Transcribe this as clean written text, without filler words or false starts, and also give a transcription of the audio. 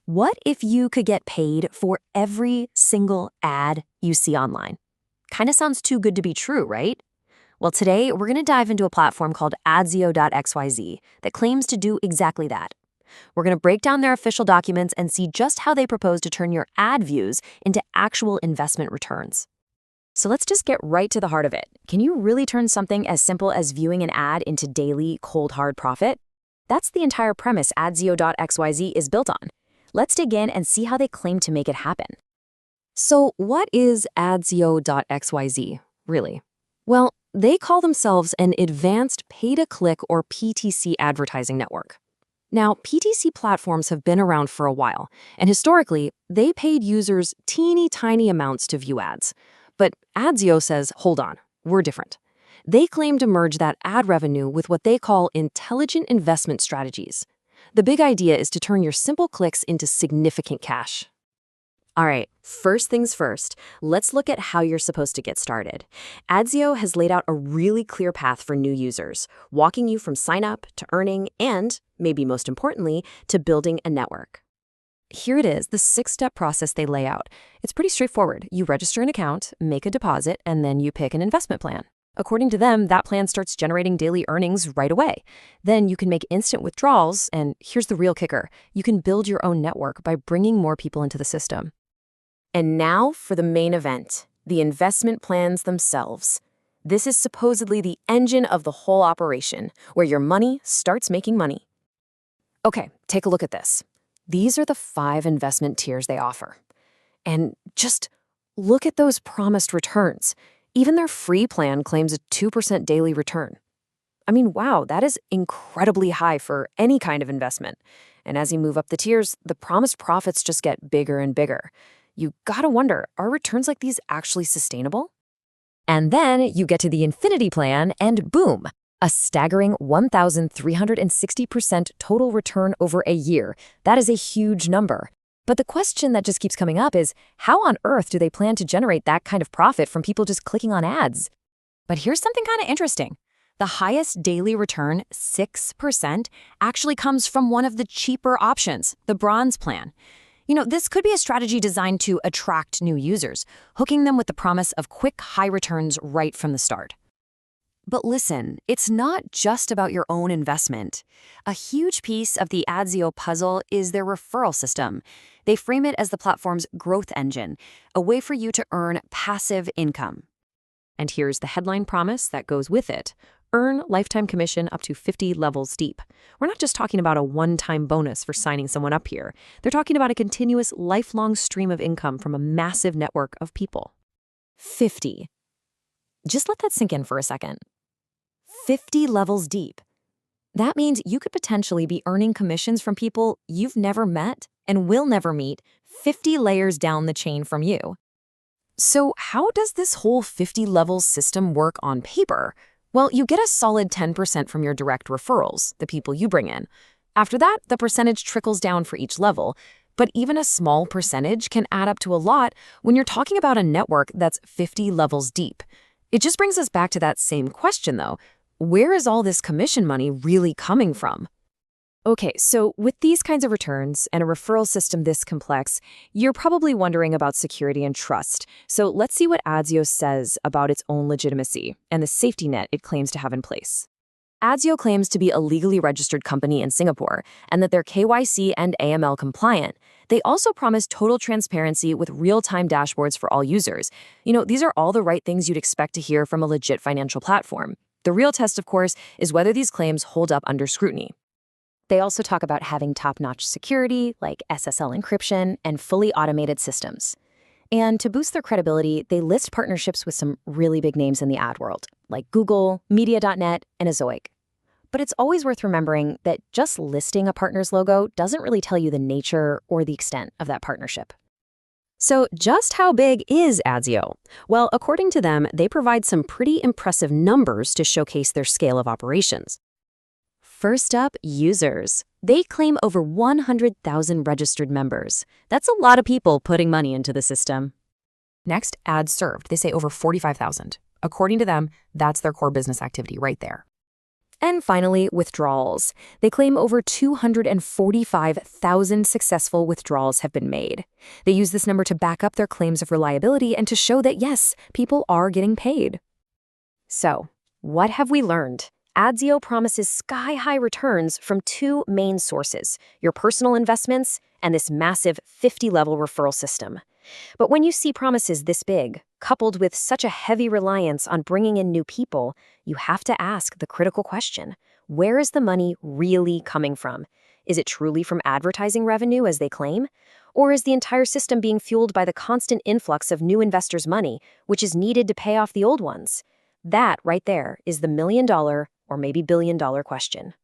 What if you could get paid for every single ad you see online? Kind of sounds too good to be true, right? Well, today we're going to dive into a platform called Adzyo.xyz that claims to do exactly that. We're going to break down their official documents and see just how they propose to turn your ad views into actual investment returns. So let's just get right to the heart of it. Can you really turn something as simple as viewing an ad into daily, cold, hard profit? That's the entire premise Adzyo.xyz is built on. Let's dig in and see how they claim to make it happen. So what is Adzyo.xyz, really? Well, they call themselves an advanced pay-to-click or PTC advertising network. Now, PTC platforms have been around for a while, and historically, they paid users teeny tiny amounts to view ads. But Adzyo says, hold on, we're different. They claim to merge that ad revenue with what they call intelligent investment strategies. The big idea is to turn your simple clicks into significant cash. All right, first things first, let's look at how you're supposed to get started. Adzyo has laid out a really clear path for new users, walking you from sign up to earning and, maybe most importantly, to building a network. Here it is, the 6-step process they lay out. It's pretty straightforward. You register an account, make a deposit, and then you pick an investment plan. According to them, that plan starts generating daily earnings right away. Then you can make instant withdrawals, and here's the real kicker. You can build your own network by bringing more people into the system. And now for the main event, the investment plans themselves. This is supposedly the engine of the whole operation, where your money starts making money. Okay, take a look at this. These are the 5 investment tiers they offer. And just look at those promised returns. Even their free plan claims a 2% daily return. I mean, wow, that is incredibly high for any kind of investment. And as you move up the tiers, the promised profits just get bigger and bigger. You gotta wonder, are returns like these actually sustainable? And then you get to the Infinity plan, and boom, a staggering 1,360% total return over a year. That is a huge number. But the question that just keeps coming up is, how on earth do they plan to generate that kind of profit from people just clicking on ads? But here's something kind of interesting. The highest daily return, 6%, actually comes from one of the cheaper options, the Bronze plan. This could be a strategy designed to attract new users, hooking them with the promise of quick, high returns right from the start. But listen, it's not just about your own investment. A huge piece of the Adzyo puzzle is their referral system. They frame it as the platform's growth engine, a way for you to earn passive income. And here's the headline promise that goes with it. Earn lifetime commission up to 50 levels deep. We're not just talking about a one-time bonus for signing someone up here. They're talking about a continuous, lifelong stream of income from a massive network of people. 50. Just let that sink in for a second. 50 levels deep. That means you could potentially be earning commissions from people you've never met and will never meet 50 layers down the chain from you. So how does this whole 50 levels system work on paper? Well, you get a solid 10% from your direct referrals, the people you bring in. After that, the percentage trickles down for each level. But even a small percentage can add up to a lot when you're talking about a network that's 50 levels deep. It just brings us back to that same question, though. Where is all this commission money really coming from? Okay, so with these kinds of returns and a referral system this complex, you're probably wondering about security and trust. So let's see what Adzyo says about its own legitimacy and the safety net it claims to have in place. Adzyo claims to be a legally registered company in Singapore and that they're KYC and AML compliant. They also promise total transparency with real-time dashboards for all users. These are all the right things you'd expect to hear from a legit financial platform. The real test, of course, is whether these claims hold up under scrutiny. They also talk about having top-notch security, like SSL encryption, and fully automated systems. And to boost their credibility, they list partnerships with some really big names in the ad world, like Google, Media.net, and Azoic. But it's always worth remembering that just listing a partner's logo doesn't really tell you the nature or the extent of that partnership. So just how big is Adzyo? Well, according to them, they provide some pretty impressive numbers to showcase their scale of operations. First up, users. They claim over 100,000 registered members. That's a lot of people putting money into the system. Next, ads served. They say over 45,000. According to them, that's their core business activity right there. And finally, withdrawals. They claim over 245,000 successful withdrawals have been made. They use this number to back up their claims of reliability and to show that, yes, people are getting paid. So, what have we learned? Adzyo promises sky-high returns from two main sources, your personal investments and this massive 50-level referral system. But when you see promises this big, coupled with such a heavy reliance on bringing in new people, you have to ask the critical question: where is the money really coming from? Is it truly from advertising revenue, as they claim? Or is the entire system being fueled by the constant influx of new investors' money, which is needed to pay off the old ones? That right there is the million-dollar or maybe billion-dollar question.